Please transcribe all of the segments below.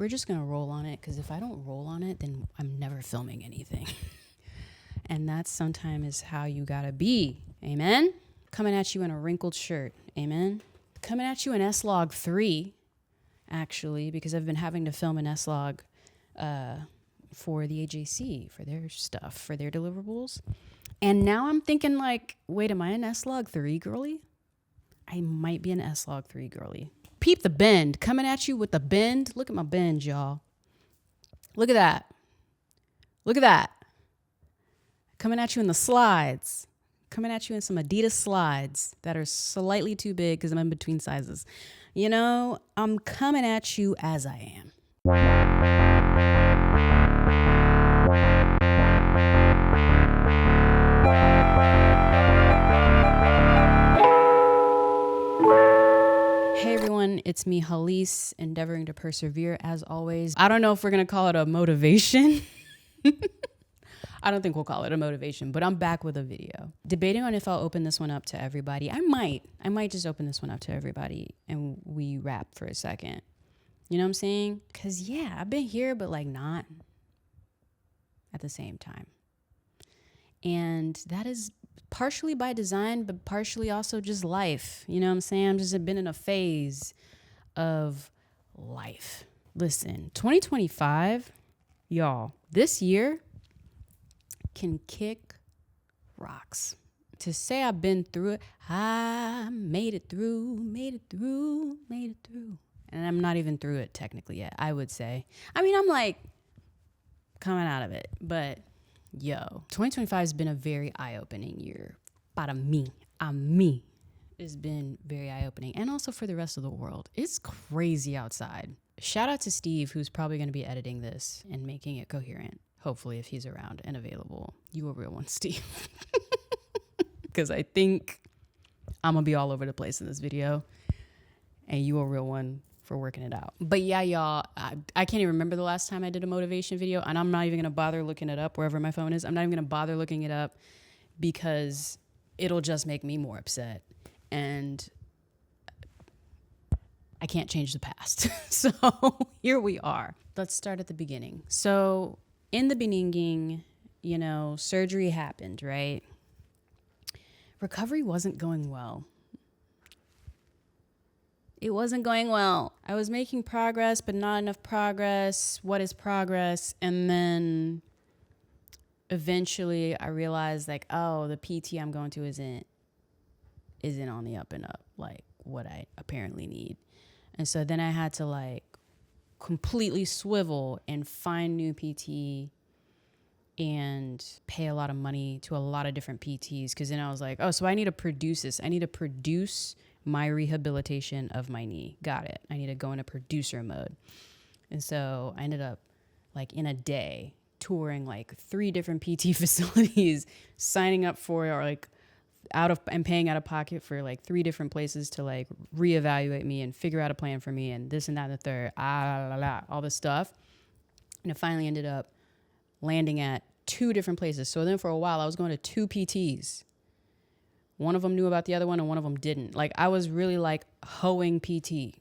we're just going to roll on it, because if I don't roll on it, then I'm never filming anything. And that's sometimes how you got to be. Amen? Coming at you in a wrinkled shirt. Amen? Coming at you in S-Log 3, actually, because I've been having to film an S-Log for the AJC, for their stuff, for their deliverables. And now I'm thinking like, wait, am I an S-Log 3 girly? I might be an S-Log 3 girly. Peep the bend. Coming at you with the bend. Look at my bend, y'all. Look at that. Look at that. Coming at you in the slides. Coming at you in some Adidas slides that are slightly too big because I'm in between sizes. You know, I'm coming at you as I am. Hey everyone, it's me, Halise, endeavoring to persevere as always. I don't know if we're going to call it a motivation. I don't think we'll call it a motivation, but I'm back with a video. Debating on if I'll open this one up to everybody. I might just open this one up to everybody and we rap for a second. You know what I'm saying? Because yeah, I've been here, but like not at the same time. And that is partially by design, but partially also just life. You know what I'm saying? I've just been in a phase of life. Listen, 2025, y'all, this year can kick rocks. To say I've been through it, I made it through. And I'm not even through it technically yet, I would say. I mean, I'm like coming out of it, but yo, 2025 has been a very eye-opening year. Para me. It's been very eye-opening. And also for the rest of the world. It's crazy outside. Shout out to Steve, who's probably going to be editing this and making it coherent. Hopefully, if he's around and available. You a real one, Steve. Because I think I'm going to be all over the place in this video. And you a real one for working it out. But yeah, y'all, I can't even remember the last time I did a motivation video. And I'm not even going to bother looking it up wherever my phone is. I'm not even going to bother looking it up because it'll just make me more upset. And I can't change the past. So here we are. Let's start at the beginning. So in the beginning, you know, surgery happened, right? Recovery wasn't going well. It wasn't going well. I was making progress, but not enough progress. What is progress? And then eventually I realized like, oh, the PT I'm going to isn't on the up and up, like what I apparently need. And so then I had to like completely swivel and find new PT and pay a lot of money to a lot of different PTs. Cause then I was like, oh, so I need to produce this. I need to produce my rehabilitation of my knee. Got it. I need to go into producer mode. And so I ended up like in a day touring like 3 different PT facilities, signing up for or like and paying out of pocket for like 3 different places to like reevaluate me and figure out a plan for me and this and that and the third, all this stuff. And it finally ended up landing at 2 different places. So then for a while I was going to 2 PTs. One of them knew about the other one and one of them didn't. Like I was really like hoeing PT.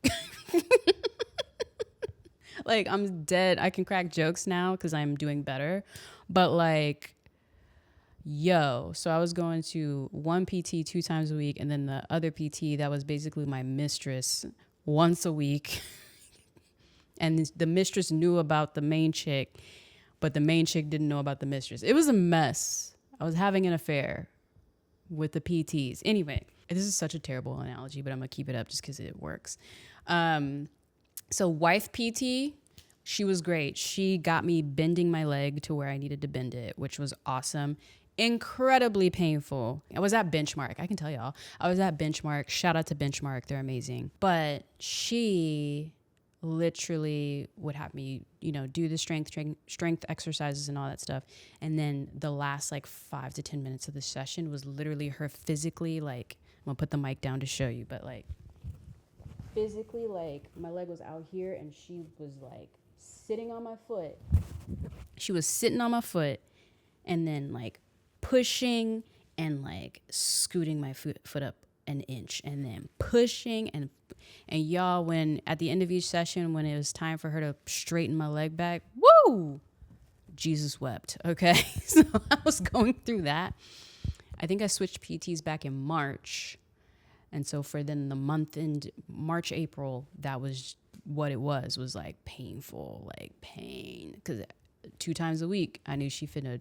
Like I'm dead. I can crack jokes now because I'm doing better. But like, yo, so I was going to one PT 2 times a week and then the other PT that was basically my mistress once a week. And the mistress knew about the main chick, but the main chick didn't know about the mistress. It was a mess. I was having an affair with the PTs. Anyway, this is such a terrible analogy, but I'm gonna keep it up just because it works. So wife PT, she was great. She got me bending my leg to where I needed to bend it, which was awesome. Incredibly painful. I was at Benchmark. I can tell y'all. I was at Benchmark. Shout out to Benchmark. They're amazing. But she literally would have me, you know, do the strength exercises and all that stuff. And then the last like 5 to 10 minutes of the session was literally her physically like, I'm gonna put the mic down to show you, but like physically like my leg was out here and she was like sitting on my foot. She was sitting on my foot and then like pushing and like scooting my foot up an inch and then pushing and y'all, when at the end of each session, when it was time for her to straighten my leg back, woo, Jesus wept. Okay. So I was going through that. I think I switched PTs back in March. And so for then the month in March, April, that was what it was like painful, like pain. Because 2 times a week, I knew she finna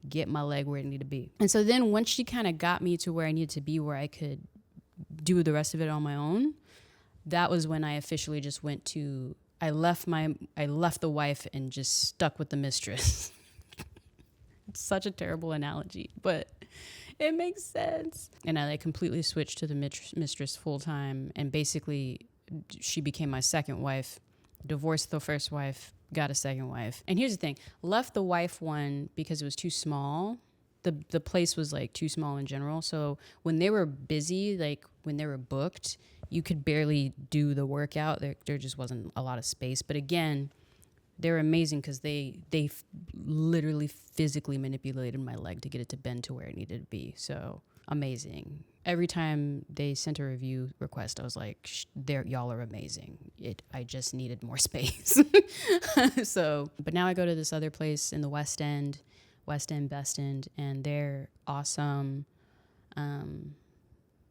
get my leg where it needed to be. And so then once she kind of got me to where I needed to be, where I could do the rest of it on my own, that was when I officially just went to, I left the wife and just stuck with the mistress. It's such a terrible analogy, but it makes sense. And I like completely switched to the mistress full time. And basically she became my second wife, divorced the first wife, got a second wife. And here's the thing, left the wife one because it was too small. The place was like too small in general. So when they were busy, like when they were booked, you could barely do the workout. There just wasn't a lot of space. But again, they're amazing because they literally physically manipulated my leg to get it to bend to where it needed to be. So amazing. Every time they sent a review request, I was like, y'all are amazing. I just needed more space. So, but now I go to this other place in the West End, Best End, and they're awesome.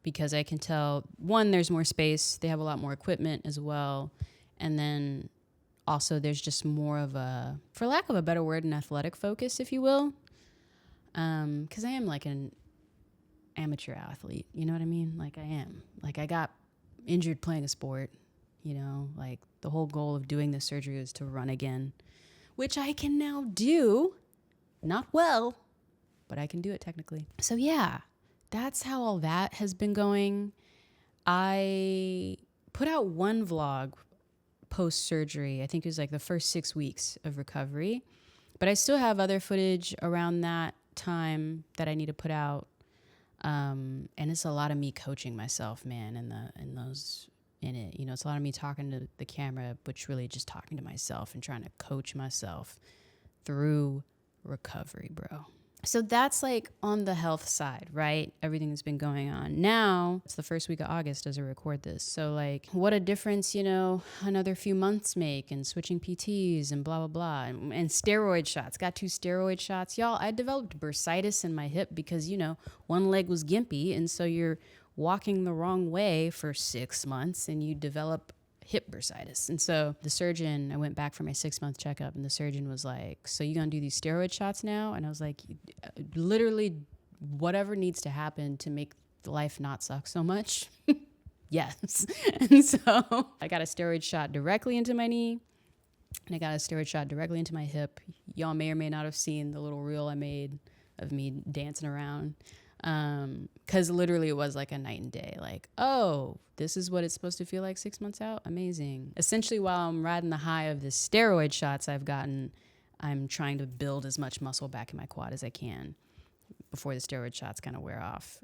Because I can tell, one, there's more space. They have a lot more equipment as well. And then also there's just more of a, for lack of a better word, an athletic focus, if you will. Because I am like an amateur athlete, you know what I mean? Like I am. Like I got injured playing a sport, you know, like the whole goal of doing this surgery was to run again, which I can now do. Not well, but I can do it technically. So yeah, that's how all that has been going. I put out one vlog post-surgery. I think it was like the first 6 weeks of recovery, but I still have other footage around that time that I need to put out. And it's a lot of me coaching myself, man, in it. You know, it's a lot of me talking to the camera, but really just talking to myself and trying to coach myself through recovery, bro. So that's like on the health side, right? Everything that's been going on. Now, it's the first week of August as I record this. So like what a difference, you know, another few months make, and switching PTs and blah, blah, blah. And steroid shots. Got 2 steroid shots. Y'all, I developed bursitis in my hip because, you know, one leg was gimpy. And so you're walking the wrong way for 6 months and you develop hip bursitis. And so the surgeon, I went back for my 6-month checkup, and the surgeon was like, so you gonna do these steroid shots now? And I was like, literally whatever needs to happen to make life not suck so much. Yes. And so I got a steroid shot directly into my knee, and I got a steroid shot directly into my hip. Y'all may or may not have seen the little reel I made of me dancing around. Cause literally it was like a night and day, like, oh, this is what it's supposed to feel like 6 months out. Amazing. Essentially, while I'm riding the high of the steroid shots I've gotten, I'm trying to build as much muscle back in my quad as I can before the steroid shots kind of wear off,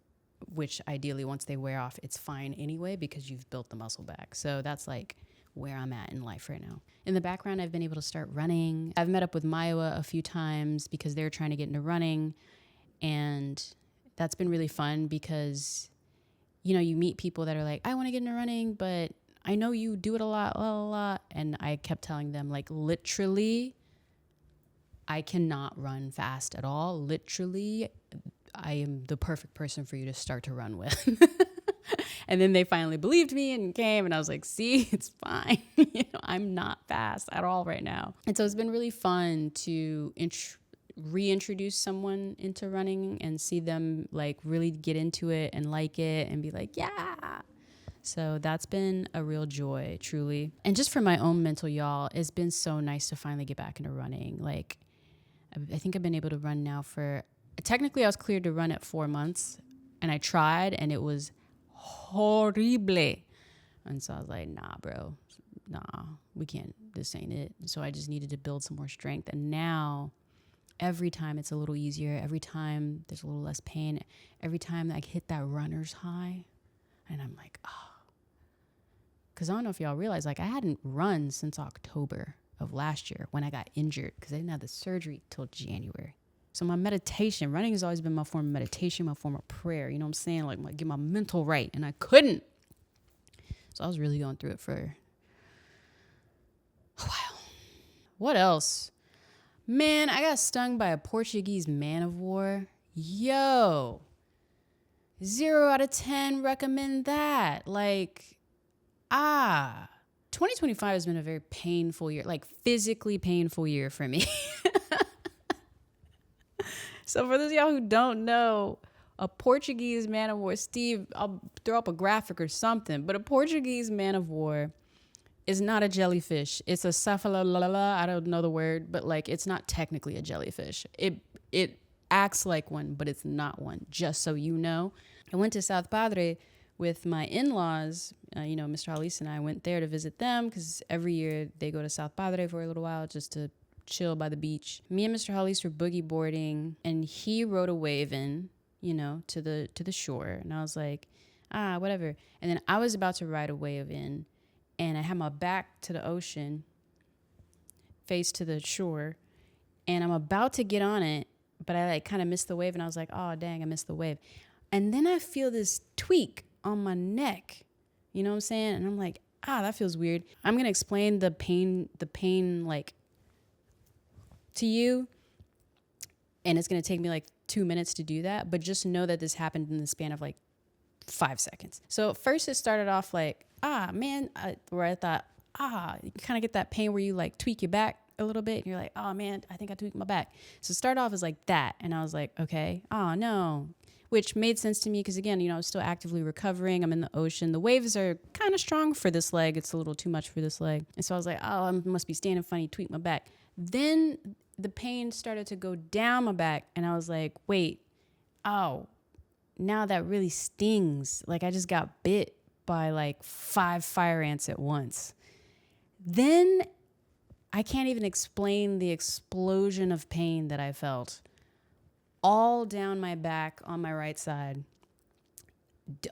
which ideally once they wear off, it's fine anyway, because you've built the muscle back. So that's like where I'm at in life right now. In the background, I've been able to start running. I've met up with Maya a few times because they're trying to get into running, and that's been really fun because, you know, you meet people that are like, I want to get into running, but I know you do it a lot. And I kept telling them, like, literally, I cannot run fast at all. Literally, I am the perfect person for you to start to run with. And then they finally believed me and came, and I was like, see, it's fine. You know, I'm not fast at all right now. And so it's been really fun to reintroduce someone into running and see them like really get into it and like it and be like, yeah. So that's been a real joy, truly. And just for my own mental, y'all, it's been so nice to finally get back into running. Like, I think I've been able to run now technically I was cleared to run at 4 months, and I tried and it was horrible. And so I was like, nah, bro, we can't, this ain't it. So I just needed to build some more strength. And now every time it's a little easier, every time there's a little less pain, every time I hit that runner's high, and I'm like, oh. Because I don't know if y'all realize, like, I hadn't run since October of last year when I got injured, because I didn't have the surgery till January. So my meditation, running has always been my form of meditation, my form of prayer. You know what I'm saying? Like get my mental right. And I couldn't. So I was really going through it for a while. What else? Man, I got stung by a Portuguese man of war. Yo. 0 out of 10 recommend that. 2025 has been a very painful year, like physically painful year for me. So for those of y'all who don't know, a Portuguese man of war, Steve, I'll throw up a graphic or something, but a Portuguese man of war is not a jellyfish. It's a cephalala, I don't know the word, but like it's not technically a jellyfish. It acts like one, but it's not one, just so you know. I went to South Padre with my in-laws. Mr. Alice and I went there to visit them because every year they go to South Padre for a little while just to chill by the beach. Me and Mr. Hollis were boogie boarding, and he rode a wave in, to the shore. And I was like, whatever. And then I was about to ride a wave in, and I had my back to the ocean, face to the shore, and I'm about to get on it, but I kind of missed the wave, and I was like, oh, dang, I missed the wave. And then I feel this tweak on my neck. You know what I'm saying? And I'm like, that feels weird. I'm going to explain the pain to you. And it's going to take me 2 minutes to do that. But just know that this happened in the span of 5 seconds. So first it started off where I thought, you kind of get that pain where you tweak your back a little bit. And you're like, oh man, I think I tweaked my back. So start off as like that. And I was like, okay, oh no. Which made sense to me because, again, I was still actively recovering. I'm in the ocean. The waves are kind of strong for this leg. It's a little too much for this leg. And so I was like, I must be standing funny, tweak my back. Then the pain started to go down my back. And I was like, wait, now that really stings. I just got bit by 5 fire ants at once. Then I can't even explain the explosion of pain that I felt. All down my back on my right side,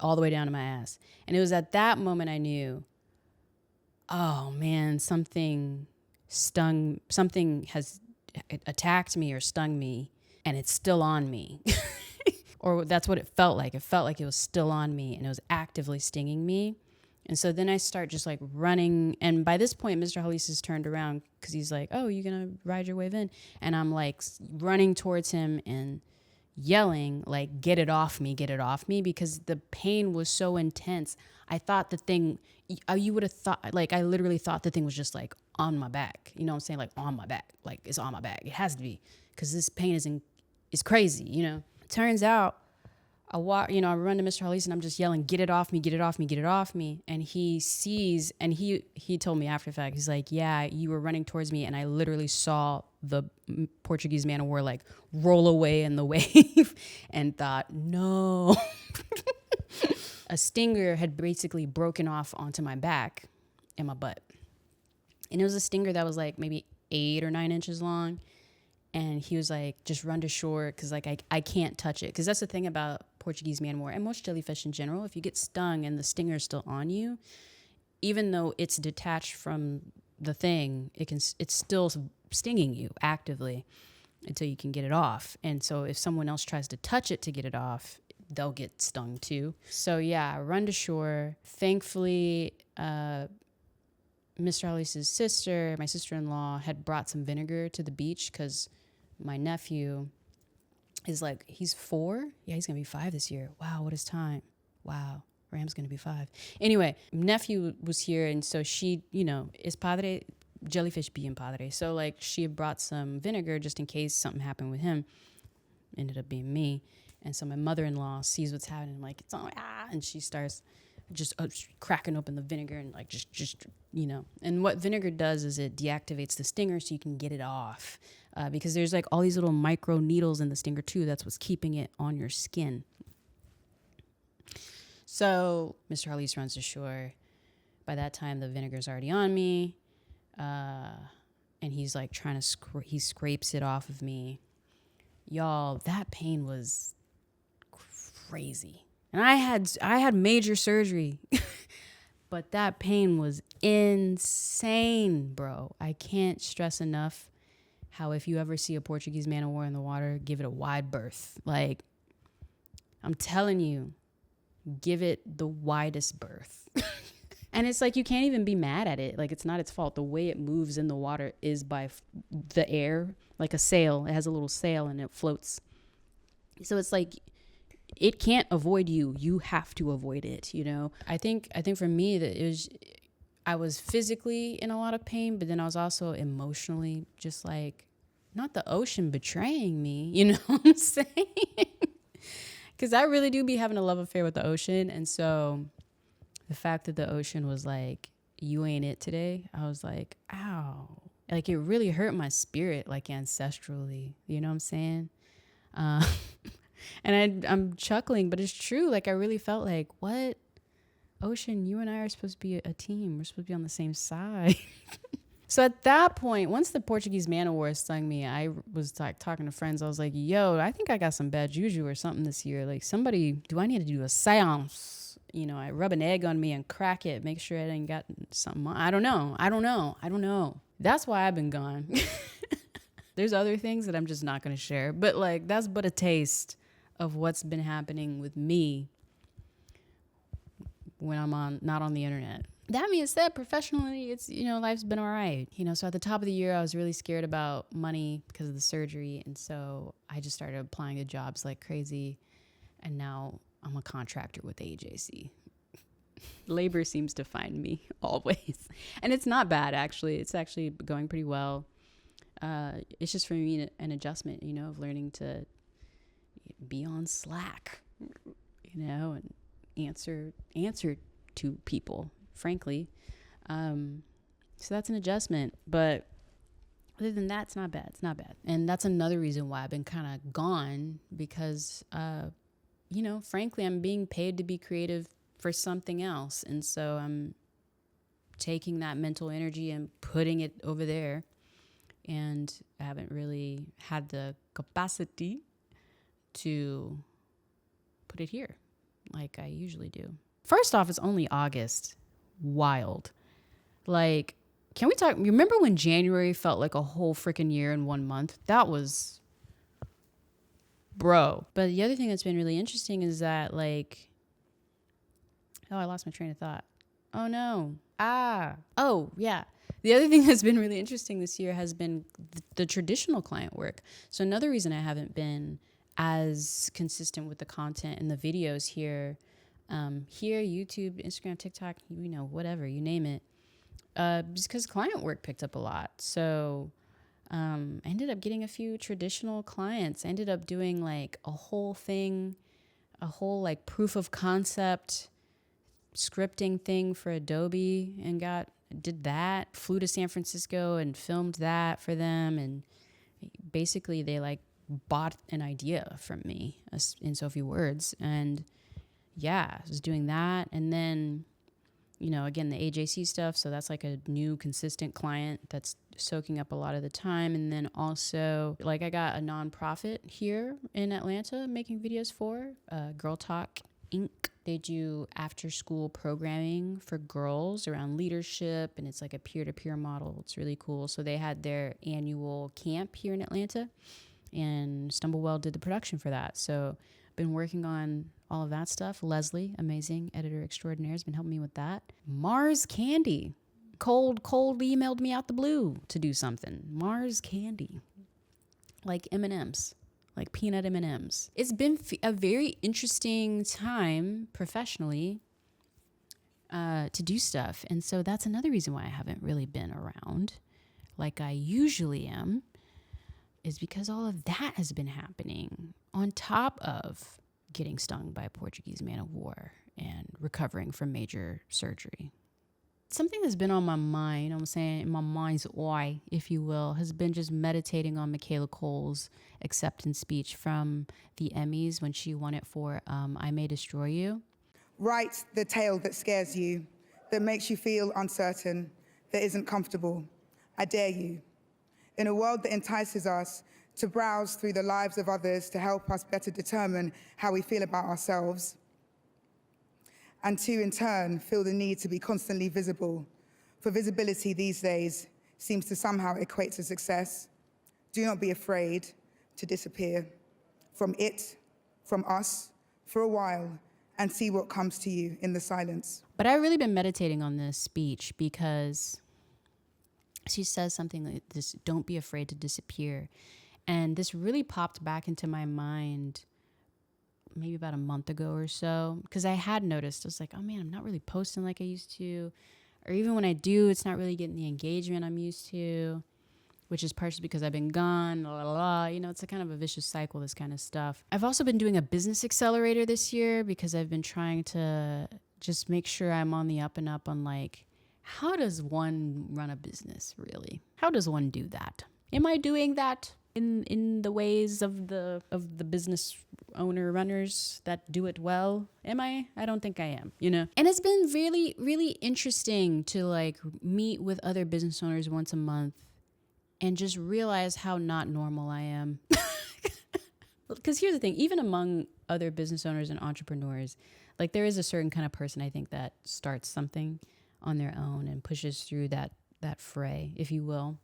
all the way down to my ass. And it was at that moment I knew, oh man, something has attacked me or stung me, and it's still on me. Or that's what it felt like. It felt like it was still on me, and it was actively stinging me. And so then I start just running. And by this point, Mr. Hollis has turned around because he's like, oh, you going to ride your wave in? And I'm running towards him and yelling, get it off me, because the pain was so intense. I thought the thing, you would have thought, I literally thought the thing was just on my back. You know what I'm saying? On my back. It's on my back. It has to be, because this pain is crazy, Turns out, I run to Mr. Hollis and I'm just yelling, get it off me, get it off me, get it off me. And he sees, and he told me after the fact, he's like, yeah, you were running towards me and I literally saw the Portuguese man of war roll away in the wave and thought, no. A stinger had basically broken off onto my back and my butt. And it was a stinger that was maybe 8 or 9 inches long. And he was like, just run to shore because I can't touch it. Because that's the thing about Portuguese man of war and most jellyfish in general. If you get stung and the stinger is still on you, even though it's detached from the thing, it's still stinging you actively until you can get it off. And so if someone else tries to touch it to get it off, they'll get stung too. So yeah, run to shore. Thankfully, Mr. Hollis's sister, my sister-in-law, had brought some vinegar to the beach because my nephew is he's 4. Yeah, he's going to be 5 this year. Wow, what is time? Wow, Ram's going to be 5. Anyway, nephew was here, and so she, is padre, jellyfish being padre. So, she had brought some vinegar just in case something happened with him. Ended up being me. And so my mother-in-law sees what's happening, it's on, and she starts just cracking open the vinegar and just and what vinegar does is it deactivates the stinger so you can get it off because there's all these little micro needles in the stinger too. That's what's keeping it on your skin. So Mr. Hollis runs to shore. By that time the vinegar's already on me, and he's trying to he scrapes it off of me. Y'all, that pain was crazy. And I had major surgery, but that pain was insane, bro. I can't stress enough how if you ever see a Portuguese man of war in the water, give it a wide berth. Like, I'm telling you, give it the widest berth. And it's like, you can't even be mad at it. Like, it's not its fault. The way it moves in the water is by the air, like a sail. It has a little sail and it floats. So it's like, it can't avoid you. You have to avoid it, you know? I think for me that I was physically in a lot of pain, but then I was also emotionally just like, not the ocean betraying me, you know what I'm saying? Because I really do be having a love affair with the ocean. And so the fact that the ocean was like, you ain't it today, I was like, ow. Like, it really hurt my spirit, like ancestrally, you know what I'm saying? And I'm chuckling, but it's true. Like, I really felt like, what? Ocean, you and I are supposed to be a team. We're supposed to be on the same side. So at that point, once the Portuguese man of war stung me, I was like talking to friends. I was like, yo, I think I got some bad juju or something this year. Like, do I need to do a seance? You know, I rub an egg on me and crack it, make sure it ain't got something. I don't know. That's why I've been gone. There's other things that I'm just not going to share. But like, that's but a taste of what's been happening with me when I'm not on the internet. That being said, professionally, it's, you know, life's been all right. You know, so at the top of the year, I was really scared about money because of the surgery. And so I just started applying to jobs like crazy. And now I'm a contractor with AJC. Labor seems to find me always. And it's not bad, actually. It's actually going pretty well. It's just for me an adjustment, you know, of learning to be on Slack, you know, and answer to people, frankly. So that's an adjustment. But other than that, it's not bad. And that's another reason why I've been kind of gone, because, you know, frankly, I'm being paid to be creative for something else. And so I'm taking that mental energy and putting it over there. And I haven't really had the capacity to put it here like I usually do. First off, it's only August. Wild. Like, can we talk? Remember when January felt like a whole freaking year in 1 month? That was, bro. But the other thing that's been really interesting is that, like, oh, I lost my train of thought. Oh, no. Oh, yeah. The other thing that's been really interesting this year has been the traditional client work. So another reason I haven't been as consistent with the content and the videos here, YouTube, Instagram, TikTok, you know, whatever, you name it, just because client work picked up a lot. So I ended up getting a few traditional clients. I ended up doing like a whole like proof of concept scripting thing for Adobe, and did that, flew to San Francisco and filmed that for them. And basically they like bought an idea from me in so few words. And yeah, I was doing that. And then, you know, again, the AJC stuff. So that's like a new consistent client that's soaking up a lot of the time. And then also, like, I got a nonprofit here in Atlanta making videos for Girl Talk Inc. They do after school programming for girls around leadership, and it's like a peer-to-peer model. It's really cool. So they had their annual camp here in Atlanta, and Stumblewell did the production for that. So been working on all of that stuff. Leslie, amazing editor extraordinaire, has been helping me with that. Mars Candy, cold emailed me out the blue to do something. Mars Candy, like M&Ms. Like peanut M&Ms. It's been a very interesting time professionally to do stuff. And so that's another reason why I haven't really been around like I usually am, is because all of that has been happening on top of getting stung by a Portuguese man of war and recovering from major surgery. Something that's been on my mind, I'm saying in my mind's eye, if you will, has been just meditating on Michaela Coel's acceptance speech from the Emmys when she won it for I May Destroy You. Write the tale that scares you, that makes you feel uncertain, that isn't comfortable. I dare you. In a world that entices us to browse through the lives of others to help us better determine how we feel about ourselves, and to, in turn, feel the need to be constantly visible. For visibility these days seems to somehow equate to success. Do not be afraid to disappear from it, from us, for a while, and see what comes to you in the silence. But I've really been meditating on this speech because she says something like this, don't be afraid to disappear. And this really popped back into my mind maybe about a month ago or so, because I had noticed, I was like, oh man, I'm not really posting like I used to. Or even when I do, it's not really getting the engagement I'm used to, which is partially because I've been gone, blah, blah, blah. You know, it's a kind of a vicious cycle, this kind of stuff. I've also been doing a business accelerator this year because I've been trying to just make sure I'm on the up and up on like, how does one run a business really? How does one do that? Am I doing that in the ways of the business owner runners that do it well? Am I? I don't think I am, you know? And it's been really, really interesting to like meet with other business owners once a month and just realize how not normal I am. Because here's the thing, even among other business owners and entrepreneurs, like there is a certain kind of person I think that starts something on their own and pushes through that fray, if you will.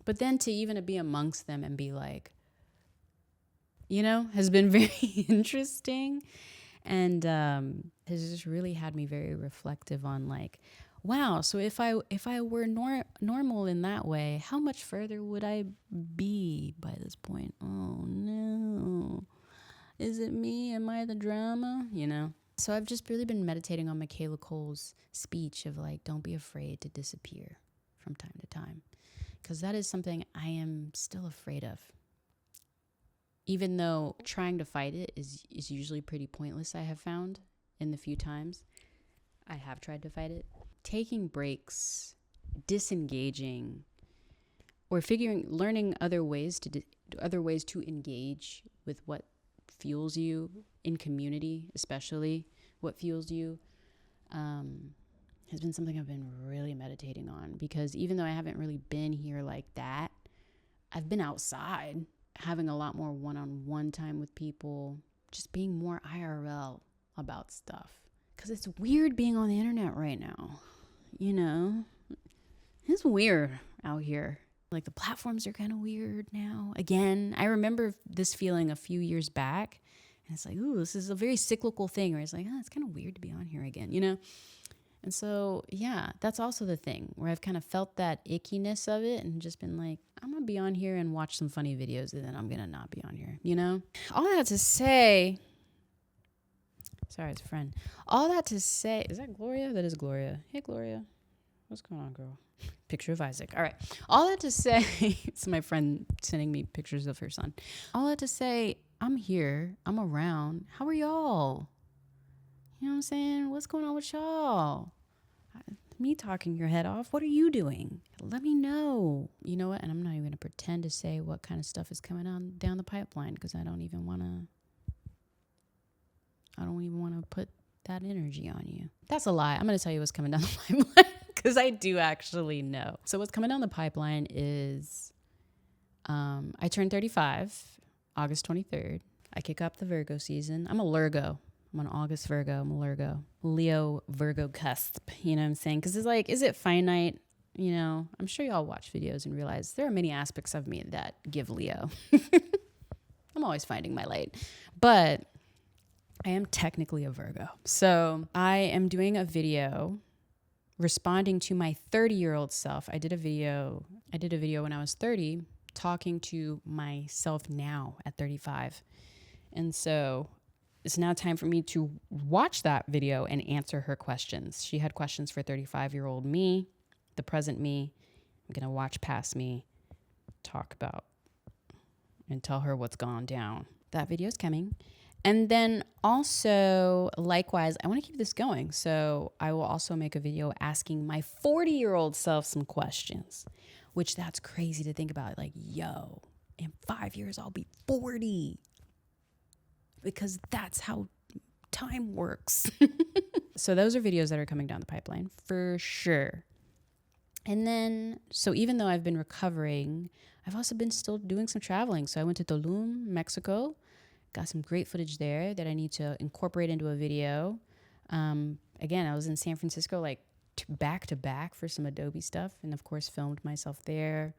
But then to even be amongst them and be like, you know, has been very interesting, and has just really had me very reflective on like, wow, so if I were normal in that way, how much further would I be by this point? Oh no, is it me? Am I the drama? You know? So I've just really been meditating on Michaela Coel's speech of like, don't be afraid to disappear from time to time. Because that is something I am still afraid of. Even though trying to fight it is usually pretty pointless, I have found in the few times I have tried to fight it. Taking breaks, disengaging, or learning other ways to engage with what fuels you in community, especially what fuels you, has been something I've been really meditating on, because even though I haven't really been here like that, I've been outside having a lot more one-on-one time with people, just being more IRL about stuff. Because it's weird being on the internet right now, you know? It's weird out here. Like the platforms are kind of weird now. Again, I remember this feeling a few years back, and it's like, ooh, this is a very cyclical thing where it's like, it's kind of weird to be on here again, you know? And so, yeah, that's also the thing where I've kind of felt that ickiness of it and just been like, I'm going to be on here and watch some funny videos, and then I'm going to not be on here, you know? All that to say, sorry, it's a friend. All that to say, is that Gloria? That is Gloria. Hey, Gloria. What's going on, girl? Picture of Isaac. All right. All that to say, it's my friend sending me pictures of her son. All that to say, I'm here. I'm around. How are y'all? You know what I'm saying? What's going on with y'all? Me talking your head off. What are you doing? Let me know. You know what? And I'm not even going to pretend to say what kind of stuff is coming on down the pipeline, because I don't even want to put that energy on you. That's a lie. I'm going to tell you what's coming down the pipeline, because I do actually know. So what's coming down the pipeline is I turned 35, August 23rd. I kick up the Virgo season. I'm a Lurgo. I'm an August Virgo. I'm a Lurgo. Leo Virgo cusp. You know what I'm saying? Because it's like, is it finite? You know, I'm sure y'all watch videos and realize there are many aspects of me that give Leo. I'm always finding my light. But I am technically a Virgo. So I am doing a video responding to my 30-year-old self. I did a video when I was 30 talking to myself now at 35. And so it's now time for me to watch that video and answer her questions. She had questions for 35-year-old me, the present me. I'm going to watch past me, talk about, and tell her what's gone down. That video is coming. And then also, likewise, I want to keep this going. So I will also make a video asking my 40-year-old self some questions, which that's crazy to think about. Like, yo, in 5 years, I'll be 40. Because that's how time works. So those are videos that are coming down the pipeline for sure. And then, so even though I've been recovering, I've also been still doing some traveling. So I went to Tulum, Mexico, got some great footage there that I need to incorporate into a video. Again, I was in San Francisco, like back to back for some Adobe stuff. And of course, filmed myself there.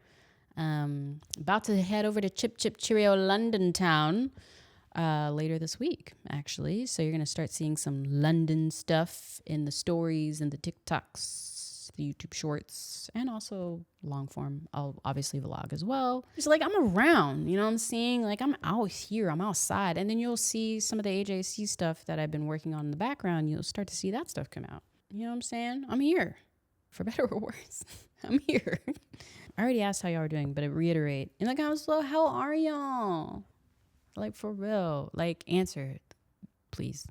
About to head over to Chip Chip Cheerio London Town later this week, actually. So you're going to start seeing some London stuff in the stories and the TikToks, the YouTube shorts, and also long form. I'll obviously vlog as well. It's like I'm around, you know what I'm saying? Like I'm out here, I'm outside. And then you'll see some of the AJC stuff that I've been working on in the background. You'll start to see that stuff come out. You know what I'm saying? I'm here. For better or worse, I'm here. I already asked how y'all are doing, but I reiterate. And like, I was like, how are y'all? Like, for real. Like, answer it, please.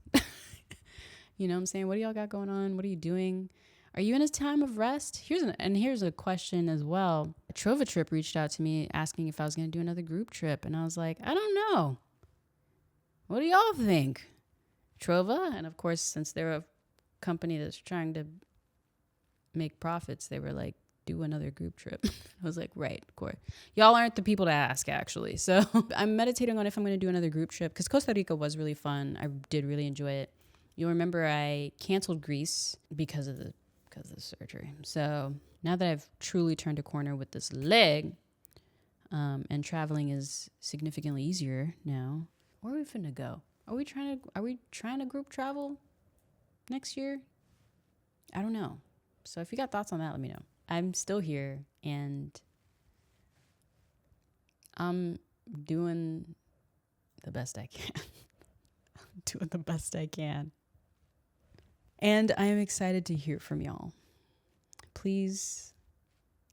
You know what I'm saying? What do y'all got going on? What are you doing? Are you in a time of rest? Here's a question as well. A Trova Trip reached out to me asking if I was going to do another group trip. And I was like, I don't know. What do y'all think? Trova? And of course, since they're a company that's trying to make profits, they were like, do another group trip. I was like, right, of course. Y'all aren't the people to ask, actually. So I'm meditating on if I'm going to do another group trip because Costa Rica was really fun. I did really enjoy it. You'll remember I canceled Greece because of the surgery. So now that I've truly turned a corner with this leg, and traveling is significantly easier now. Where are we finna go? Are we trying to group travel next year? I don't know. So if you got thoughts on that, let me know. I'm still here and I'm doing the best I can. I'm doing the best I can. And I am excited to hear from y'all. Please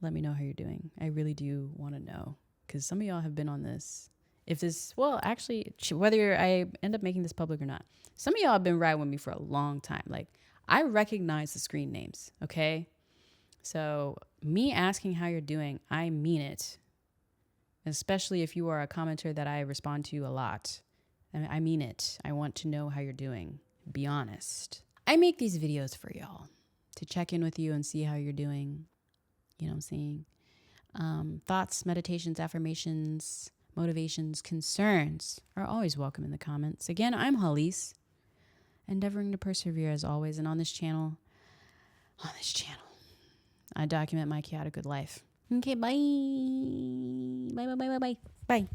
let me know how you're doing. I really do want to know because some of y'all have been on this. Actually, whether I end up making this public or not, some of y'all have been riding with me for a long time. Like, I recognize the screen names, okay? So me asking how you're doing, I mean it. Especially if you are a commenter that I respond to a lot. I mean it. I want to know how you're doing. Be honest. I make these videos for y'all to check in with you and see how you're doing. You know what I'm saying? Thoughts, meditations, affirmations, motivations, concerns are always welcome in the comments. Again, I'm Halise, endeavoring to persevere as always. And on this channel, I document my chaotic good life. Okay, bye. Bye.